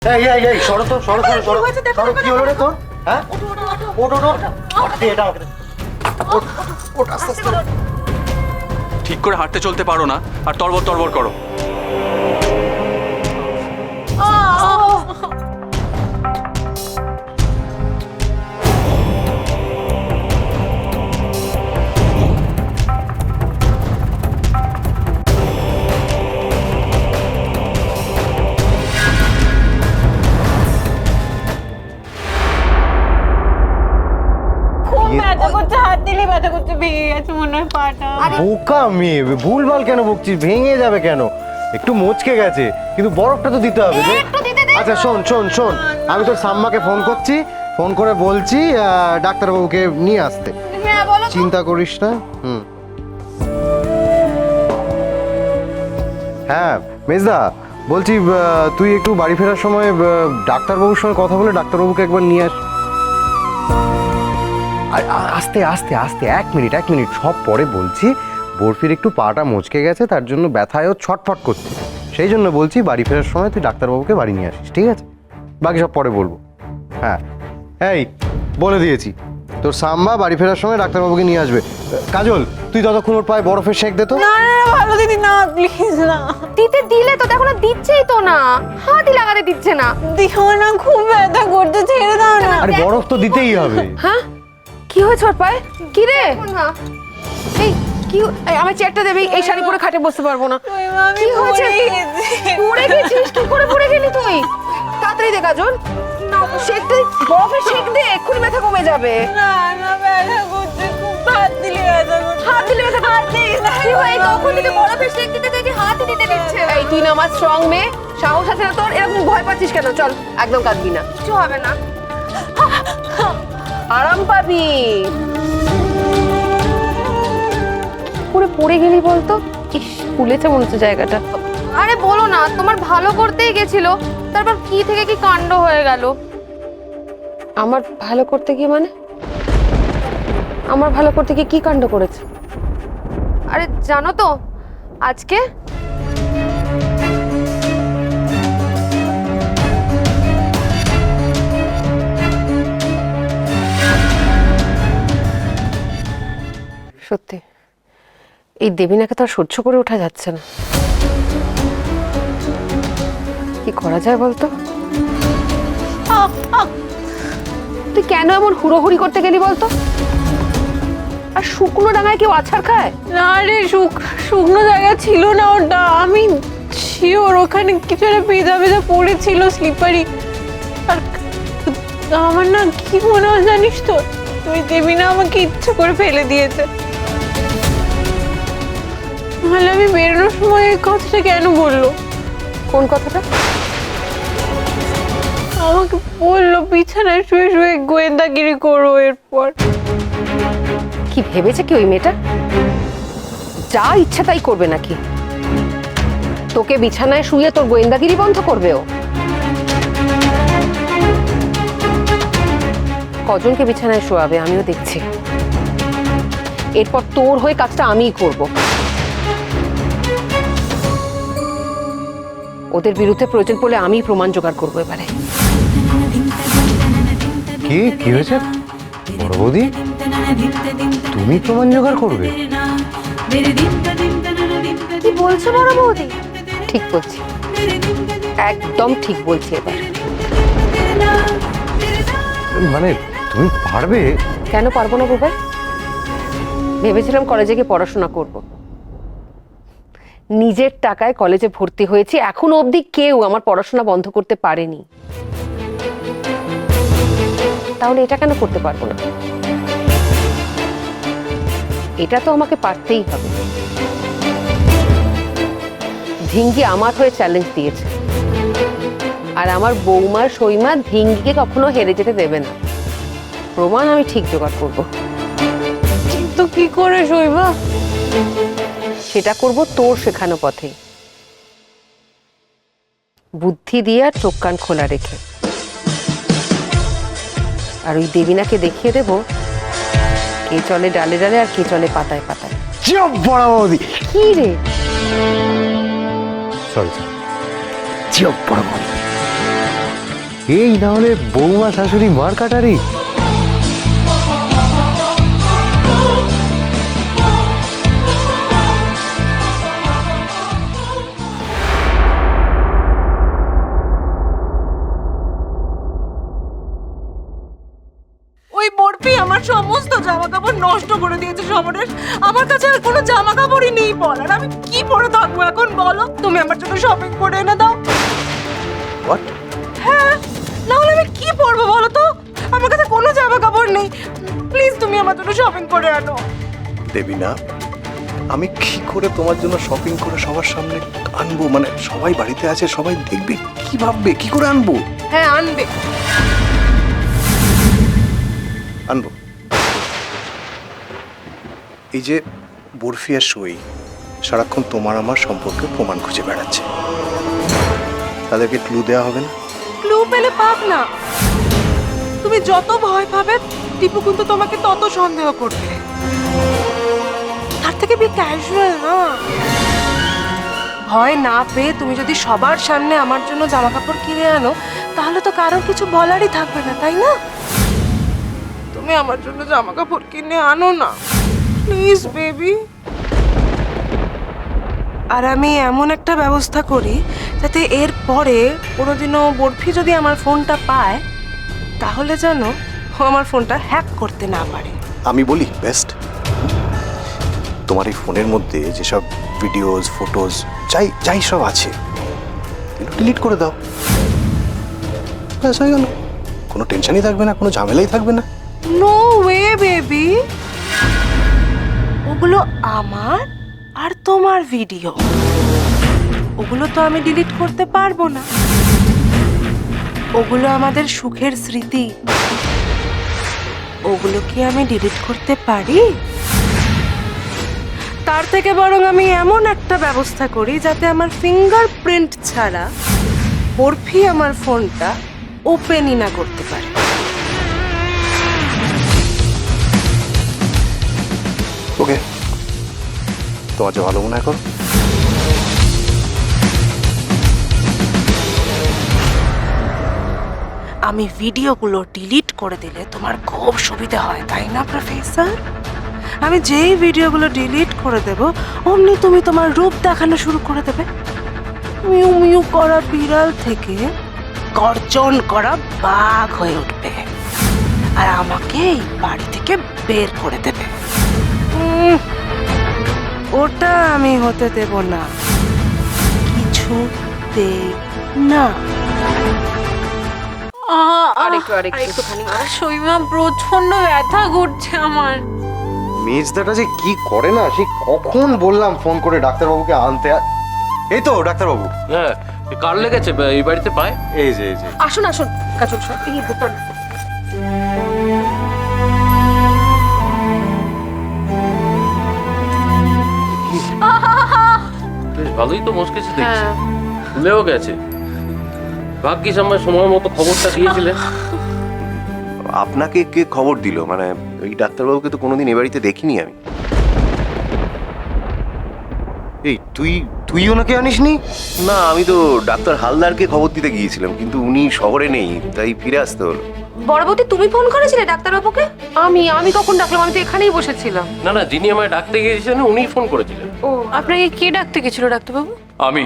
এই সরো তো সরো কি হলো রে তোর? হ্যাঁ ওঠ এটা আমাকে ওঠ আস্তে আস্তে। ঠিক করে হাঁটতে চলতে পারো না আর তরবর তরবর করো। বোকা মেয়ে, ভুলভাল কেন বকছিস? ভেঙে যাবে কেন? একটু মচকে গেছে, কিন্তু বরফটা তো দিতে হবে। আচ্ছা শোন, আমি তোর সাম্মাকে ফোন করছি, ফোন করে বলছি ডাক্তারবাবুকে নিয়ে আসতে। চিন্তা করিস না। হ্যাঁ মেজদা, বলছি তুই একটু বাড়ি ফেরার সময় ডাক্তারবাবুর সঙ্গে কথা বলে ডাক্তারবাবুকে একবার নিয়ে আস। আস্তে আস্তে আস্তে, এক মিনিট, সব পরে বলছি। বরফির একটু পাটা মচকে গেছে, তার জন্য ব্যথায়ও ছটফট করছে। সেই জন্য বলছি বাড়ি ফেরার সময় তুই ডাক্তারবাবুকে বাড়ি নিয়ে আসিস, ঠিক আছে? বাকি সব পরে বলবো। হ্যাঁ এই বলে দিয়েছি, তোর সাম্বা বাড়ি ফেরার সময় ডাক্তারবাবুকে নিয়ে আসবে। কাজল, তুই ততক্ষণ ওর পায়ে বরফের শেক দে তো। না ভালো দিদি, না প্লিজ না। দিলে তো দেখো না, দিচ্ছেই তো না, হাতই লাগাতে দিচ্ছে না। দিও না, খুব ব্যথা করতে, ছেড়ে দাও না। আরে বরফ তো দিতেই হবে। হ্যাঁ কি হয়েছে ওর পায়ে? কি রে এই কি, আমার চেয়ারটা দেবে? এই শাড়ি পরে খাটে বসতে পারবো না। কি হয়েছে? পড়ে গেছিস? কি করে পড়ে গেলি তুই? তাড়াতাড়ি দে কাজল, শেক দে, বরফের শেক দে, এক্ষুনি ব্যথা কমে যাবে। না ব্যথা করছে খুব, হাত দিলে ব্যথা করছে। হাত দিলে ব্যথা? হাত দিস না। কি হয় তখন থেকে বরফের শেক দিতে দেখি হাতই দিতে দিচ্ছে। এই তুই না আমার স্ট্রং মেয়ে, সাহস আছে না তোর? এরকম ভয় পাচ্ছিস কেন? চল, একদম কাঁদবি না, কিছু হবে না, আরাম পাবি। পুরো পড়ে গেলি বলতো? ইস, ফুলেছে মনে হচ্ছে জায়গাটা। আরে বলো না, তোমার ভালো করতেই গেছিল, তারপর কি থেকে কি কাণ্ড হয়ে গেল। আমার ভালো করতে গিয়ে মানে? আমার ভালো করতে গিয়ে কি কাণ্ড করেছে? আরে জানো তো, আজকে সত্যি এই দেবীনাকে তো আর সহ্য করে ওঠা যাচ্ছে না। কি করা যায় বলতো? তুই কেন এমন হুড়োহুড়ি করতে গেলি বলতো? আর শুকনো ডাঙায় কেউ আছাড় খায়? না রে, শুকনো জায়গা ছিল না ওটা। আমি শিওর ওখানে কিছু একটা ভেজা পড়েছিল, স্লিপারি। আর আমার না কি মনে হয় জানিস তো, তুই দেবী না আমাকে ইচ্ছে করে ফেলে দিয়েছে। তাহলে আমি বেরোনোর সময় এই কথাটা কেন বললো? কোন কথাটা? আমাকে বললো বিছানায় শুয়ে শুয়ে গোয়েন্দাগিরি করো। এরপর কি ভেবেছে কি ওই মেয়েটা? যা ইচ্ছা তাই করবে নাকি? তোকে বিছানায় শুয়ে তোর গোয়েন্দাগিরি বন্ধ করবে ও? কজনকে বিছানায় শোয়াবে আমিও দেখছি। এরপর তোর হয়ে কাজটা আমিই করব। ওদের বিরুদ্ধে প্রয়োজন পড়লে আমিই প্রমাণ জোগাড় করবো এবারে। কি হয়েছে বড় বৌদি? তুমি প্রমাণ জোগাড় করবে? কি বলছো বড় বৌদি? ঠিক বলছি, একদম ঠিক বলছি এবার। মানে তুমি পারবে? কেন পারবো না বুবাই? ভেবেছিলাম কলেজে গিয়ে পড়াশোনা করব। নিজের টাকায় কলেজে ভর্তি হয়েছি, এখনো অবধি কেউ আমার পড়াশোনা বন্ধ করতে পারেনি। তাহলে এটা কেন করতে পারবো না? এটা তো আমাকে পারতেই হবে। ধিঙ্গি আমার হয়ে চ্যালেঞ্জ দিয়েছে, আর আমার বৌমার সইমা ধিঙ্গিকে কখনো হেরে যেতে দেবে না। প্রমাণ আমি ঠিক জোগাড় করব। কিন্তু কি করে সইবা? সেটা করব তোর শেখানো পথে, বুদ্ধি দিয়ে আর চোখ কান খোলা রেখে। আর ওই দেবীনাকে দেখিয়ে দেব কে চলে ডালে ডালে আর কে চলে পাতায় পাতায়। চুপ বড় বৌদি। কি রে? সরি চুপ বড় বৌদি। এই না হলে বৌমা শাশুড়ি মার কাটারি। ওই বরফি আমার সমস্ত জামা কাপড় নষ্ট করে দিয়েছে সমরেশ। আমার কাছে আর কোনো জামা কাপড়ই নেই পরার। আমি কি পরে থাকবো এখন বলো? তুমি আমার জন্য শপিং করে এনে দাও। হোয়াট? হ্যাঁ, না হলে আমি কি পরবো বলো তো? আমার কাছে কোনো জামা কাপড় নেই। প্লিজ তুমি আমার জন্য শপিং করে আনো। দেবী না, আমি কি করে তোমার জন্য শপিং করে সবার সামনে আনবো? মানে সবাই বাড়িতে আছে, সবাই দেখবে, কি ভাববে, কি করে আনবো? হ্যাঁ আনবে। আনবো। এই যে বরফি আর সই সারাক্ষণ তোমার আমার সম্পর্কে প্রমাণ খুঁজে বেড়াচ্ছে, তাদেরকে ক্লু দেওয়া হবে না? ক্লু পেলে পাক না। তুমি যত ভয় পাবে টিপু কিন্তু তোমাকে তত সন্দেহ করবে। তার থেকে বি ক্যাজুয়াল না। ভয় না পেয়ে তুমি যদি সবার সামনে আমার জন্য জামা কাপড় কিনে আনো, তাহলে তো কারোর কিছু বলারই থাকবে না, তাই না? তুমি আমার জন্য জামা কাপড় কিনে আনো না প্লিজ বেবি। আর আমি এমন একটা ব্যবস্থা করি যাতে এর পরে কোনোদিনও বরফি যদি আমার ফোনটা পায়, তাহলে যেন ও আমার ফোনটা হ্যাক করতে না পারে। আমি বলি বেস্ট, তোমার এই ফোনের মধ্যে যেসব ভিডিওস, ফটোজ, যাই যাই সব আছে ডিলিট করে দাও, ব্যাস হয়ে গেল। কোনো টেনশনই থাকবে না, কোনো ঝামেলাই থাকবে না। নো ওয়ে বেবি, ওগুলো আমার আর তোমার ভিডিও, ওগুলো তো আমি ডিলিট করতে পারবো না। ওগুলো আমাদের সুখের স্মৃতি, ওগুলো কি আমি ডিলিট করতে পারি? তার থেকে বরং আমি এমন একটা ব্যবস্থা করি যাতে আমার ফিঙ্গারপ্রিন্ট ছাড়া বরফি আমার ফোনটা ওপেনই না করতে পারে। ওকে, তোমার যে ভালো মনে হয় করো। আমি ভিডিওগুলো ডিলিট করে দিলে তোমার খুব সুবিধা হয়, তাই না প্রফেসর? আমি যেই ভিডিওগুলো ডিলিট করে দেব অমনি তুমি তোমার রূপ দেখানো শুরু করে দেবে। মিউ মিউ করা বিড়াল থেকে গর্জন করা বাঘ হয়ে উঠবে আর আমাকে এই বাড়ি থেকে বের করে দেবে। ওটা আমি হতে দেব না, কিছুতেই না। একটুখানি শৈমা প্রচন্ড ব্যথা করছে আমার। মেজদাটা যে কি করে না, সে কখন বললাম ফোন করে ডাক্তারবাবুকে আনতে। এই তো ডাক্তারবাবু। হ্যাঁ, কার লেগেছে এই বাড়িতে পায়? এই যে এই যে আসুন আসুন কাজল সব এই বোতল। বেশ ভালোই তো মস্কেছে দেখছি, ভুলেও গেছে। ভাগ্যিস আমার সময় মতো খবরটা দিয়েছিলেন। আপনাকে কে খবর দিল? মানে ওই ডাক্তারবাবুকে তো কোনোদিন এ বাড়িতে দেখিনি আমি। এই তুই ওনাকে আনিসনি? না, আমি তো ডাক্তার হালদারকে খবর দিতে গিয়েছিলাম, কিন্তু উনি শহরে নেই, তাই ফিরে আসতে হলো। বড়বতী তুমি ফোন করেছিলে ডাক্তারবাবুকে? আমি কখন ডাকলাম? আমি তো এখানেই বসেছিলাম। না না, যিনি আমায় ডাকতে গিয়েছিলেন উনিই ফোন করেছিলেন। আপনাকে কে ডাকতে গেছিল ডাক্তারবাবু? আমি